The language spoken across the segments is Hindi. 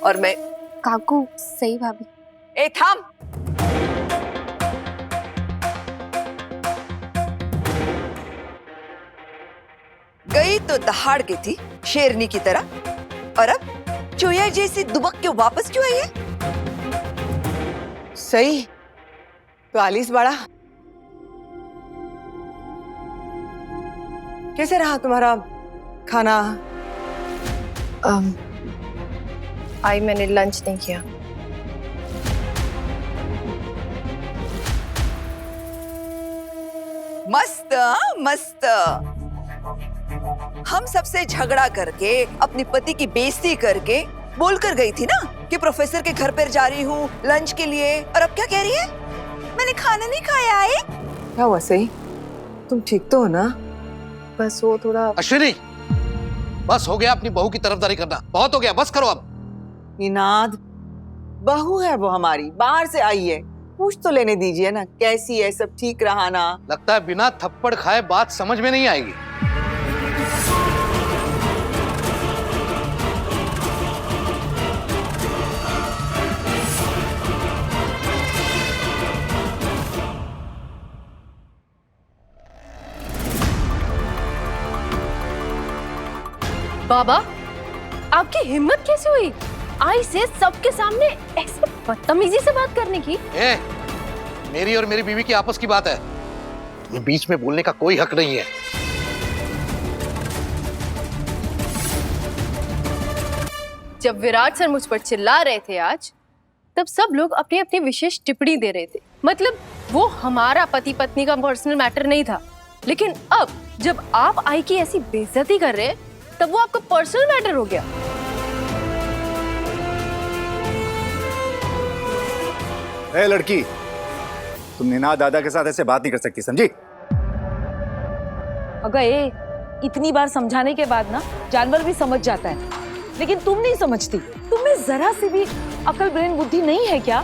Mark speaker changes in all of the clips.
Speaker 1: और मैं।
Speaker 2: काकू सही भाभी।
Speaker 1: ए थाम। गई तो दहाड़ गई थी शेरनी की तरह, और अब चोया जैसी दुबक के वापस क्यों आई है?
Speaker 3: सही तो आलिस बड़ा, कैसे रहा तुम्हारा खाना?
Speaker 2: आई मैंने लंच नहीं किया।
Speaker 1: मस्त मस्त। हम सबसे झगड़ा करके, अपनी पति की बेइज्जती करके बोलकर गई थी ना कि प्रोफेसर के घर पर जा रही हूँ लंच के लिए, और अब क्या कह रही है? मैंने खाना नहीं खाया है।
Speaker 3: क्या हुआ सही? तुम ठीक तो हो ना?
Speaker 2: बस वो थोड़ा।
Speaker 4: अश्विनी, बस हो गया अपनी बहू की तरफदारी करना, बहुत हो गया, बस करो अब।
Speaker 3: निनाद, बहू है वो हमारी, बाहर से आई है, पूछ तो लेने दीजिए ना कैसी है, सब ठीक रहा ना?
Speaker 4: लगता है बिना थप्पड़ खाए बात समझ में नहीं आएगी।
Speaker 2: बाबा, आपकी हिम्मत कैसे हुई आई से सबके सामने ऐसे बदतमीजी से बात करने की?
Speaker 4: मेरी और मेरी बीवी की आपस की बात है, तुम्हें बीच में बोलने का कोई हक नहीं है।
Speaker 2: जब विराट सर मुझ पर चिल्ला रहे थे आज, तब सब लोग अपनी अपनी विशेष टिप्पणी दे रहे थे। मतलब वो हमारा पति पत्नी का पर्सनल मैटर नहीं था, लेकिन अब जब आप आई की ऐसी बेइज्जती कर रहे हैं, तब वो आपका पर्सनल मैटर हो गया।
Speaker 5: ए लड़की, तुम निनाद दादा के साथ ऐसे बात नहीं कर सकती, समझी?
Speaker 6: अगर इतनी बार समझाने के बाद ना जानवर भी समझ जाता है, लेकिन तुम नहीं समझती। तुम्हें जरा सी भी अकल ब्रेन बुद्धि नहीं है क्या?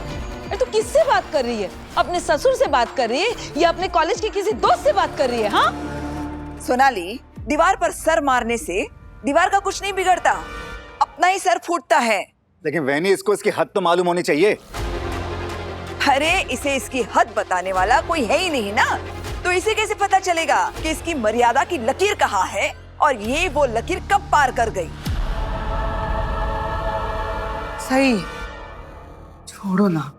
Speaker 6: तू किससे बात कर रही है? अपने ससुर से बात कर रही है या अपने कॉलेज के किसी दोस्त से बात कर रही है? हाँ
Speaker 1: सोनाली, दीवार पर सर मारने से दीवार का कुछ नहीं बिगड़ता, अपना ही सर फूटता है।
Speaker 5: लेकिन वैनी, इसको इसकी हद तो मालूम होनी चाहिए।
Speaker 1: अरे इसे इसकी हद बताने वाला कोई है ही नहीं ना, तो इसे कैसे पता चलेगा कि इसकी मर्यादा की लकीर कहाँ है और ये वो लकीर कब पार कर गई?
Speaker 3: सही, छोड़ो ना,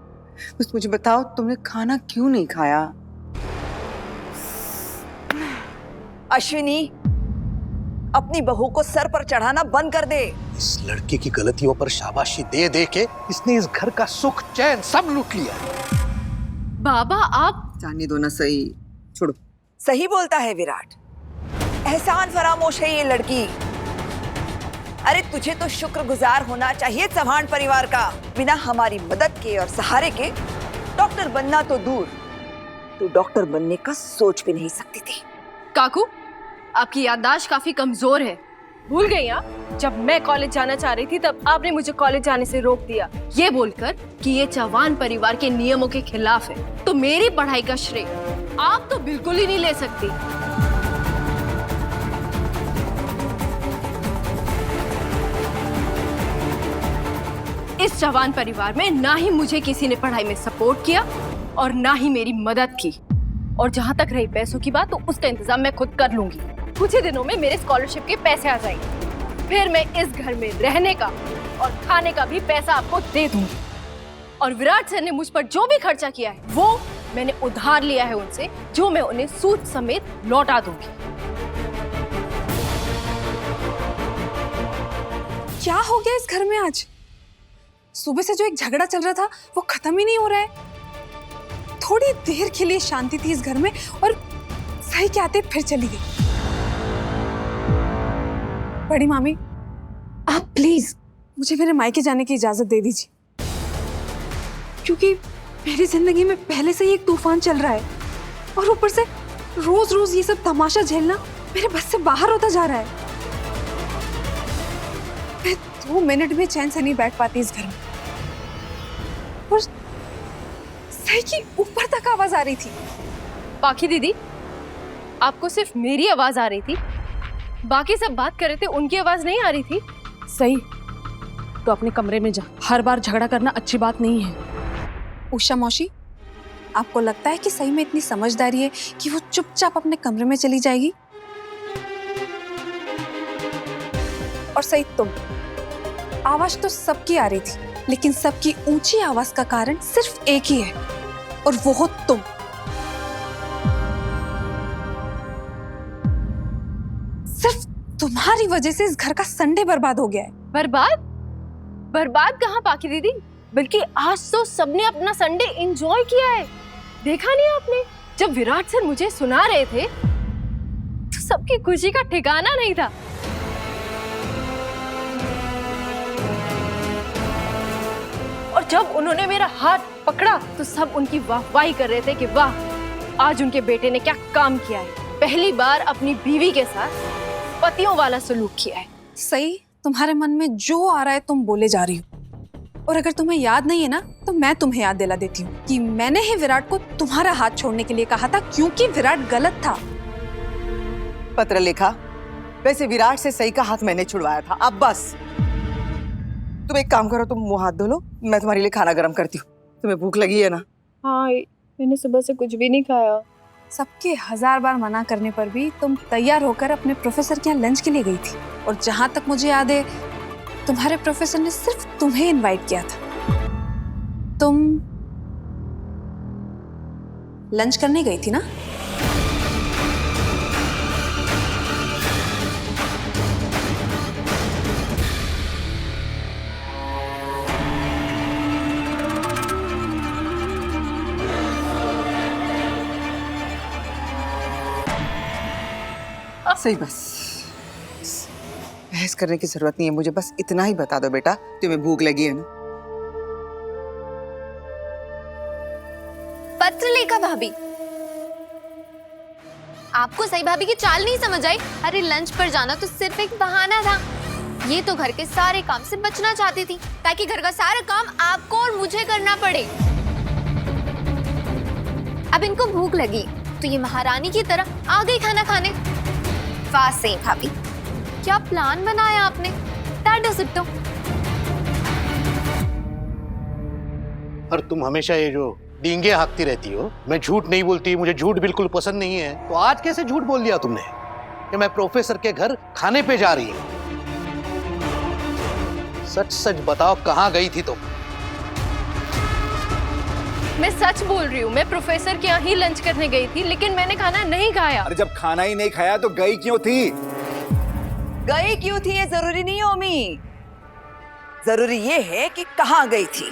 Speaker 3: बस मुझे बताओ तुमने खाना क्यों नहीं खाया?
Speaker 1: अश्विनी, अपनी बहू को सर पर चढ़ाना बंद कर दे।
Speaker 4: इस लड़के की गलतियों पर शाबाशी दे दे के इसने इस घर का सुख चैन सब लूट लिया।
Speaker 2: बाबा आप
Speaker 3: जाने दो ना सही, छोड़ो।
Speaker 1: सही बोलता है विराट, एहसान फरामोश है ये लड़की। अरे तुझे तो शुक्रगुजार होना चाहिए चौहान परिवार का। बिना हमारी मदद के और सहारे के डॉक्टर बनना तो दूर, तू डॉक्टर बनने का सोच भी नहीं सकती थी।
Speaker 2: काकू, आपकी याददाश्त काफी कमजोर है। भूल गई आप? जब मैं कॉलेज जाना चाह रही थी तब आपने मुझे कॉलेज जाने से रोक दिया, ये बोलकर कि ये चौहान परिवार के नियमों के खिलाफ है। तो मेरी पढ़ाई का श्रेय आप तो बिल्कुल ही नहीं ले सकती। इस चौहान परिवार में ना ही मुझे किसी ने पढ़ाई में सपोर्ट किया और ना ही मेरी मदद की। और जहाँ तक रही पैसों की बात, तो उसका इंतजाम मैं खुद कर लूंगी। कुछ ही दिनों में मेरे स्कॉलरशिप के पैसे आ जाएंगे, फिर मैं इस घर में रहने का और खाने का भी पैसा आपको दे दूंगी। और विराट सर ने मुझ पर जो भी खर्चा किया है वो मैंने उधार लिया है उनसे, जो मैं उन्हें सूद समेत लौटा दूंगी।
Speaker 7: क्या हो गया इस घर में आज? सुबह से जो एक झगड़ा चल रहा था वो खत्म ही नहीं हो रहा है। थोड़ी देर के लिए शांति थी इस घर में और सही के आते फिर चली गई। बड़ी मामी, आप प्लीज मुझे मेरे मायके जाने की इजाजत दे दीजिए, क्योंकि मेरी जिंदगी में पहले से ही एक तूफान चल रहा है और ऊपर से रोज रोज ये सब तमाशा झेलना मेरे बस से बाहर होता जा रहा है। मैं 2 मिनट भी चैन से नहीं बैठ पाती इस घर में। और सही की ऊपर तक आवाज आ रही थी।
Speaker 2: बाकी दीदी, आपको सिर्फ मेरी आवाज आ रही थी? बाकी सब बात कर रहे थे, उनकी आवाज नहीं आ रही थी?
Speaker 6: सही, तो अपने कमरे में जा। हर बार झगड़ा करना अच्छी बात नहीं है।
Speaker 7: उषा मौसी, आपको लगता है कि सही में इतनी समझदारी है कि वो चुपचाप अपने कमरे में चली जाएगी? और सही तुम, आवाज तो सबकी आ रही थी, लेकिन सबकी ऊंची आवाज का कारण सिर्फ एक ही है, और वो हो तुम। सिर्फ तुम्हारी वजह से इस घर का संडे बर्बाद हो गया है।
Speaker 2: बर्बाद? बर्बाद कहाँ पाकी दीदी, बल्कि आज तो सबने अपना संडे एंजॉय किया है। देखा नहीं आपने, जब विराट सर मुझे सुना रहे थे तो सबकी खुशी का ठिकाना नहीं था। और जब उन्होंने मेरा हाथ पकड़ा तो सब उनकी वाहवाही कर रहे थे कि वाह, आज उनके बेटे ने क्या काम किया है, पहली बार अपनी बीवी के साथ पतियों वाला सलूक किया है।
Speaker 7: सही, तुम्हारे मन में जो आ रहा है तुम बोले जा रही हो, और अगर तुम्हें याद नहीं है ना तो मैं तुम्हें याद दिला देती हूँ कि मैंने ही विराट को तुम्हारा हाथ छोड़ने के लिए कहा था, क्योंकि विराट गलत था।
Speaker 3: पत्र लिखा, वैसे विराट से सही का हाथ मैंने छुड़वाया था। अब बस तुम एक काम करो, तुम मुंह हाथ धो लो, मैं तुम्हारे लिए खाना गर्म करती हूँ। तुम्हें भूख लगी है ना?
Speaker 2: हाँ, मैंने सुबह से कुछ भी नहीं खाया।
Speaker 7: सबके 1000 बार मना करने पर भी तुम तैयार होकर अपने प्रोफेसर के यहाँ लंच के लिए गई थी, और जहां तक मुझे याद है तुम्हारे प्रोफेसर ने सिर्फ तुम्हें इनवाइट किया था। तुम लंच करने गई थी ना?
Speaker 3: सही, बस बहस करने की जरूरत नहीं है, मुझे बस इतना ही बता दो बेटा, तुम्हें भूख लगी है ना?
Speaker 8: पत्र लेखा भाभी, आपको सही भाभी की चाल नहीं समझ आई? अरे लंच पर जाना तो सिर्फ एक बहाना था, ये तो घर के सारे काम से बचना चाहती थी ताकि घर का सारा काम आपको और मुझे करना पड़े। अब इनको भूख लगी तो ये महारानी की तरह आ गई खाना खाने। वाह सही भाभी, क्या प्लान बनाया आपने? That does it.
Speaker 4: और तुम हमेशा ये जो डींगे हाँकती रहती हो, मैं झूठ नहीं बोलती, मुझे झूठ बिल्कुल पसंद नहीं है, तो आज कैसे झूठ बोल दिया तुमने कि मैं प्रोफेसर के घर खाने पे जा रही हूँ? सच सच बताओ, कहाँ गई थी तुम?
Speaker 2: मैं सच बोल रही हूँ, मैं प्रोफेसर के यहाँ ही लंच करने गई थी, लेकिन मैंने खाना नहीं खाया।
Speaker 5: अरे जब खाना ही नहीं खाया तो गई क्यों थी?
Speaker 1: गई क्यों थी ये जरूरी नहीं है ओमी, जरूरी ये है कि कहाँ गई थी।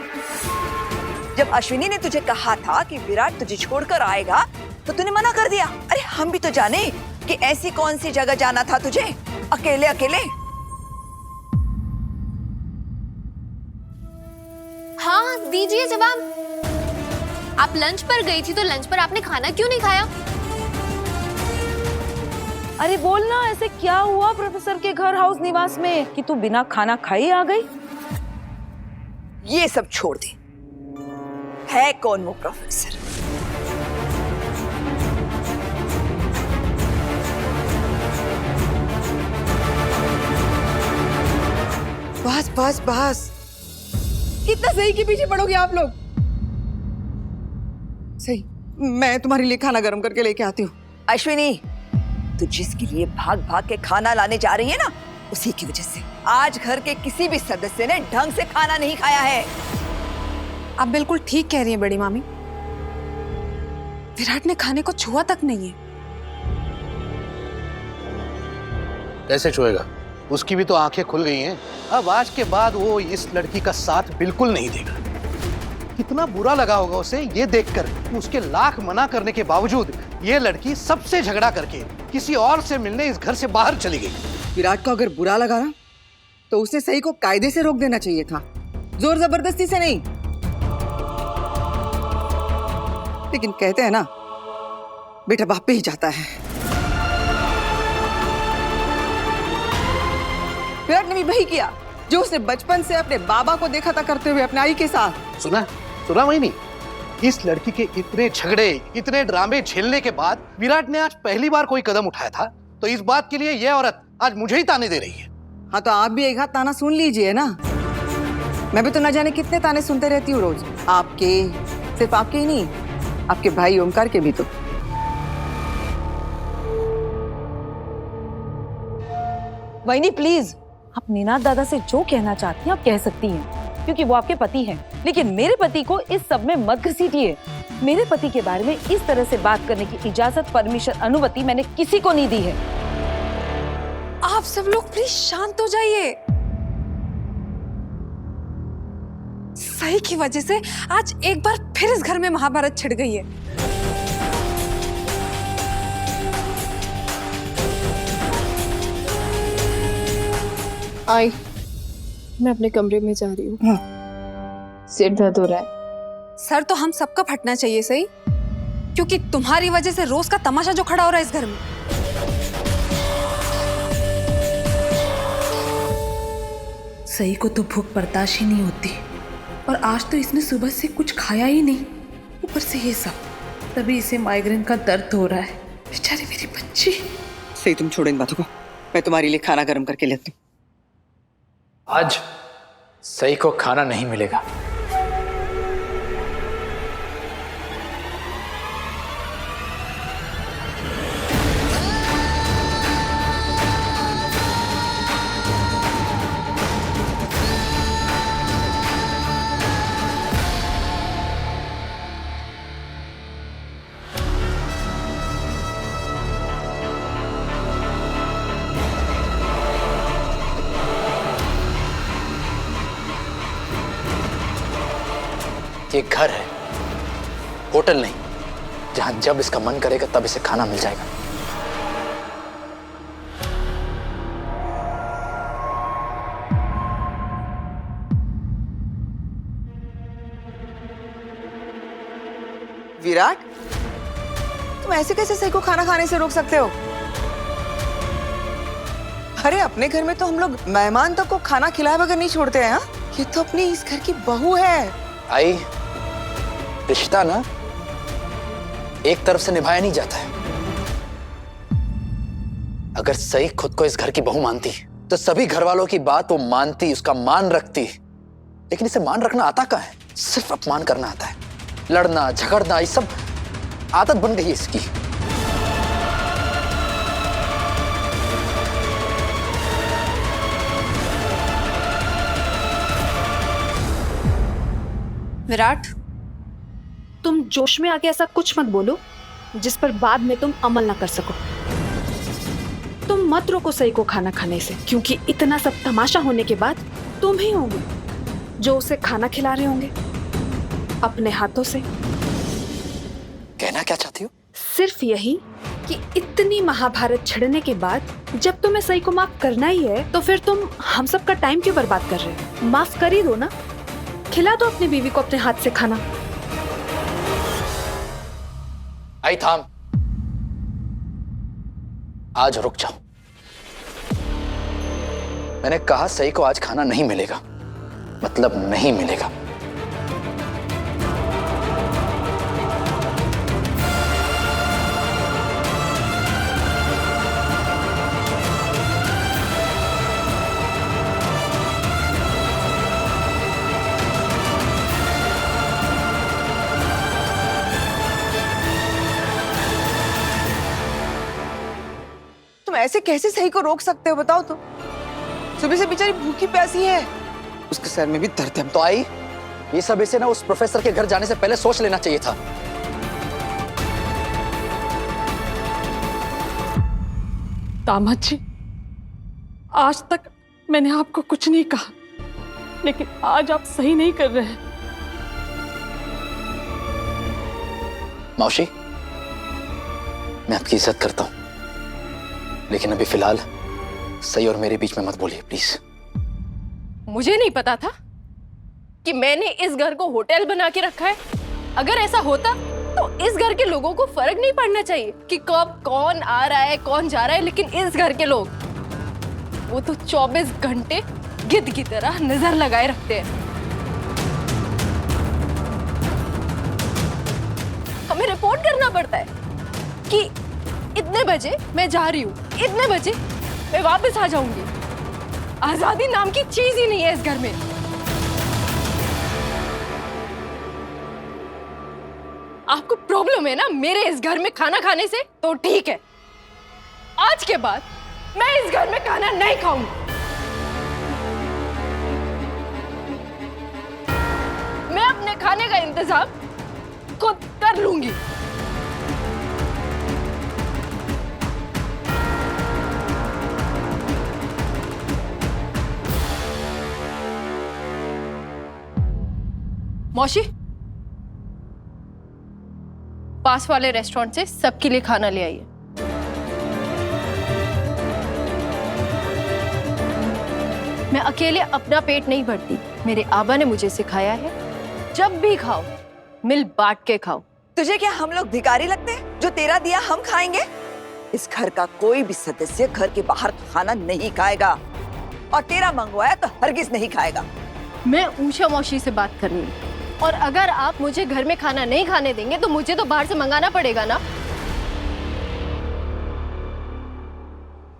Speaker 1: जब अश्विनी ने तुझे कहा था कि विराट तुझे छोड़कर आएगा तो तूने मना कर दिया। अरे हम भी तो जाने कि ऐसी कौन सी जगह जाना था तुझे अकेले अकेले।
Speaker 8: हाँ दीजिए जवाब, आप लंच पर गई थी तो लंच पर आपने खाना क्यों नहीं खाया?
Speaker 6: अरे बोलना, ऐसे क्या हुआ प्रोफेसर के घर हाउस निवास में कि तू बिना खाना खाई आ गई?
Speaker 1: ये सब छोड़ दे, है कौन वो प्रोफेसर?
Speaker 3: बस बस बस,
Speaker 1: कितना सही के पीछे पड़ोगे आप लोग?
Speaker 3: सही, मैं तुम्हारे लिए खाना गर्म करके लेके आती हूँ।
Speaker 1: अश्विनी, तू जिसके लिए भाग भाग के खाना लाने जा रही है ना, उसी की वजह से आज घर के किसी भी सदस्य ने ढंग से खाना नहीं खाया है।
Speaker 7: आप बिल्कुल ठीक कह रही हैं बड़ी मामी, विराट ने खाने को छुआ तक नहीं है।
Speaker 4: कैसे छुएगा? उसकी भी तो आंखें खुल गई हैं। अब आज के बाद वो इस लड़की का साथ बिल्कुल नहीं देगा। कितना बुरा लगा होगा उसे ये देखकर, उसके लाख मना करने के बावजूद ये लड़की सबसे झगड़ा करके किसी और से मिलने इस घर से बाहर चली गई।
Speaker 3: विराट को अगर बुरा लगा ना तो उसे सही को कायदे से रोक देना चाहिए था, जोर जबरदस्ती से नहीं। लेकिन कहते हैं ना, बेटा बाप पे ही जाता है। विराट ने भी वही किया जो उसने बचपन से अपने बाबा को देखा था करते हुए अपने आई के साथ।
Speaker 4: सुना वही नहीं? इस लड़की के इतने झगड़े, इतने ड्रामे झेलने के बाद विराट ने आज पहली बार कोई कदम उठाया था, तो इस बात के लिए यह औरत आज मुझे ही ताने दे रही है।
Speaker 3: हाँ तो आप भी एक हाथ ताना सुन लीजिए ना। मैं भी तो ना जाने कितने ताने सुनते रहती हूँ रोज, आपके, सिर्फ आपके ही नहीं, आपके भाई ओमकार के भी तो।
Speaker 6: वहीनी प्लीज, आप निनाद दादा से जो कहना चाहती हैं आप कह सकती हैं, क्योंकि वो आपके पति हैं। लेकिन मेरे पति को इस सब में मत घसीटिए। मेरे पति के बारे में इस तरह से बात करने की इजाजत, परमिशन, अनुमति मैंने किसी को नहीं दी है।
Speaker 7: आप सब लोग प्लीज शांत हो जाइए। सही की वजह से आज एक बार फिर इस घर में महाभारत छिड़ गई है।
Speaker 2: आई, मैं अपने कमरे में जा रही हूँ। सिर दर्द हो रहा है।
Speaker 7: सर तो हम सबका फटना चाहिए सही, क्योंकि तुम्हारी वजह से रोज का तमाशा जो खड़ा हो रहा है इस घर में।
Speaker 9: सही को तो भूख बर्दाश्त ही नहीं होती, और आज तो इसने सुबह से कुछ खाया ही नहीं, ऊपर से ये सब। तभी इसे माइग्रेन का दर्द हो रहा है। बेचारी मेरी बच्ची।
Speaker 3: सही, तुम छोड़ो इन बातों को, मैं तुम्हारे लिए खाना गर्म करके लेती हूँ।
Speaker 10: आज सही को खाना नहीं मिलेगा। ये घर है, होटल नहीं, जहां जब इसका मन करेगा तब इसे खाना मिल जाएगा।
Speaker 3: विराट, तुम ऐसे कैसे सही को खाना खाने से रोक सकते हो? अरे अपने घर में तो हम लोग मेहमान तक को खाना खिलाए बगैर नहीं छोड़ते हैं। ये तो अपनी इस घर की बहू है।
Speaker 10: आई, रिश्ता ना एक तरफ से निभाया नहीं जाता है। अगर सही खुद को इस घर की बहू मानती तो सभी घर वालों की बात वो मानती, उसका मान रखती। लेकिन इसे मान रखना आता कहाँ है? सिर्फ अपमान करना आता है। लड़ना झगड़ना ये सब आदत बन गई है इसकी।
Speaker 7: विराट, तुम जोश में आके ऐसा कुछ मत बोलो जिस पर बाद में तुम अमल ना कर सको। तुम मत रोको सही को खाना खाने से, क्योंकि इतना सब तमाशा होने के बाद तुम ही होंगे जो उसे खाना खिला रहे होंगे अपने हाथों से।
Speaker 10: कहना क्या चाहती हो?
Speaker 7: सिर्फ यही कि इतनी महाभारत छिड़ने के बाद जब तुम्हें सही को माफ करना ही है तो फिर तुम हम सब का टाइम क्यों बर्बाद कर रहे हो? माफ कर ही दो ना, खिला दो अपनी बीवी को अपने हाथ से खाना।
Speaker 10: आई थाम, आज रुक जाओ। मैंने कहा सही को आज खाना नहीं मिलेगा, मतलब नहीं मिलेगा।
Speaker 3: तुम ऐसे कैसे सही को रोक सकते हो बताओ तो? सुबह से बेचारी भूखी प्यासी है, उसके सर में भी दर्द है।
Speaker 10: तो आई, ये सब इसे ना उस प्रोफेसर के घर जाने से पहले सोच लेना चाहिए था।
Speaker 9: दामाद जी, आज तक मैंने आपको कुछ नहीं कहा, लेकिन आज आप सही नहीं कर रहे हैं।
Speaker 10: मौसी, मैं आपकी इज्जत करता हूं, लेकिन अभी फिलहाल सही और मेरे बीच में मत बोलिए प्लीज।
Speaker 2: मुझे नहीं पता था कि मैंने इस घर को होटल बना के रखा है। अगर ऐसा होता तो इस घर के लोगों को फर्क नहीं पड़ना चाहिए कि कब कौन आ रहा है कौन जा रहा है, लेकिन इस घर के लोग वो तो 24 घंटे गिद्ध की तरह नजर लगाए रखते हैं। हमें रिपोर्ट करना पड़ता है कि इतने बजे मैं जा रही हूँ, इतने बजे मैं वापस आ जाऊंगी। आजादी नाम की चीज ही नहीं है इस घर में। आपको प्रॉब्लम है ना मेरे इस घर में खाना खाने से? तो ठीक है, आज के बाद मैं इस घर में खाना नहीं खाऊंगी। मैं अपने खाने का इंतजाम खुद कर लूंगी। मौसी, पास वाले रेस्टोरेंट से सबके लिए खाना ले आइए। मैं अकेले अपना पेट नहीं भरती, मेरे आबा ने मुझे सिखाया है जब भी खाओ मिल बांट के खाओ।
Speaker 1: तुझे क्या हम लोग भिखारी लगते हैं जो तेरा दिया हम खाएंगे? इस घर का कोई भी सदस्य घर के बाहर खाना नहीं खाएगा और तेरा मंगवाया तो हरगिज नहीं खाएगा।
Speaker 2: मैं ऊषा मौसी से बात कर रही हूँ, और अगर आप मुझे घर में खाना नहीं खाने देंगे तो मुझे तो बाहर से मंगाना पड़ेगा ना।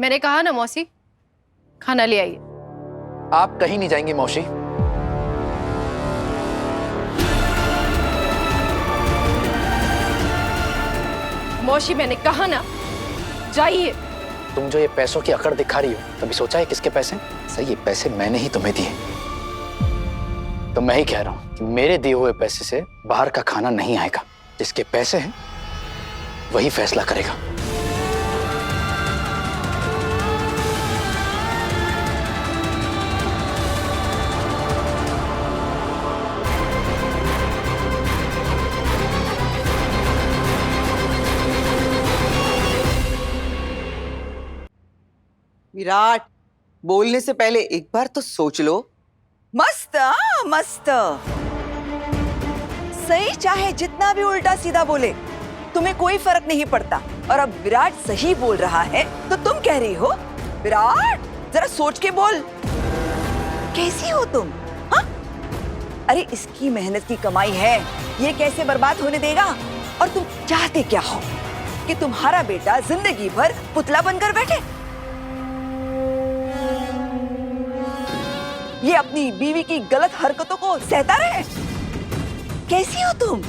Speaker 2: मैंने कहा ना मौसी, खाना ले आइए।
Speaker 10: आप कहीं नहीं जाएंगी मौसी।
Speaker 2: मौसी मैंने कहा ना, जाइए।
Speaker 10: तुम जो ये पैसों की अकड़ दिखा रही हो, कभी सोचा है किसके पैसे? सही, ये पैसे मैंने ही तुम्हें दिए। तो मैं ही कह रहा हूं कि मेरे दिए हुए पैसे से बाहर का खाना नहीं आएगा। जिसके पैसे हैं वही फैसला करेगा।
Speaker 3: विराट, बोलने से पहले एक बार तो सोच लो।
Speaker 1: मस्त, मस्त। सही चाहे जितना भी उल्टा सीधा बोले, तुम्हें कोई फर्क नहीं पड़ता। और अब विराट सही बोल रहा है तो तुम कह रही हो? विराट, जरा सोच के बोल, कैसी हो तुम? हाँ? अरे इसकी मेहनत की कमाई है, ये कैसे बर्बाद होने देगा? और तुम चाहते क्या हो? कि तुम्हारा बेटा जिंदगी भर पुतला बनकर बैठे? ये अपनी बीवी की गलत हरकतों को सहता रहे? कैसी हो तुम?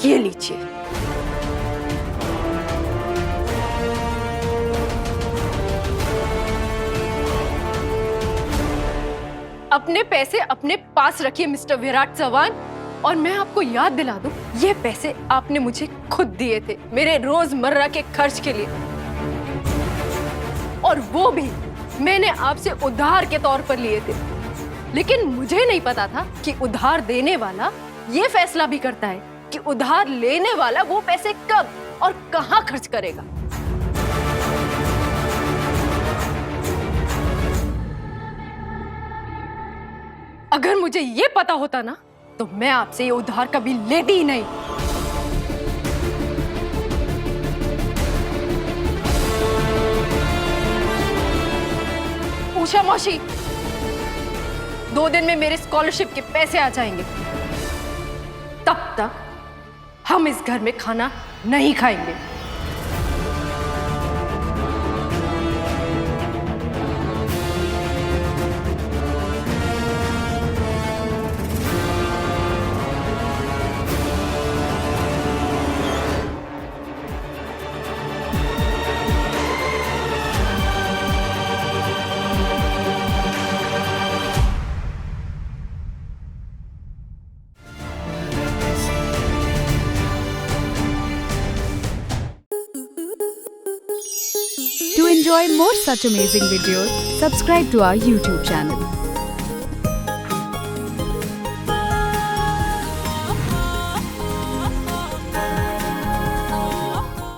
Speaker 2: ये लीजिए। अपने पैसे अपने पास रखिए मिस्टर विराट चौहान। और मैं आपको याद दिला दूं, ये पैसे आपने मुझे खुद दिए थे मेरे रोजमर्रा के खर्च के लिए, और वो भी मैंने आपसे उधार के तौर पर लिए थे। लेकिन मुझे नहीं पता था कि उधार देने वाला ये फैसला भी करता है कि उधार लेने वाला वो पैसे कब और कहां खर्च करेगा। अगर मुझे ये पता होता ना, तो मैं आपसे ये उधार कभी लेती ही नहीं। उषा मौसी, 2 दिन में मेरे स्कॉलरशिप के पैसे आ जाएंगे। तब तक हम इस घर में खाना नहीं खाएंगे।
Speaker 11: To enjoy more such amazing videos, subscribe to our YouTube channel.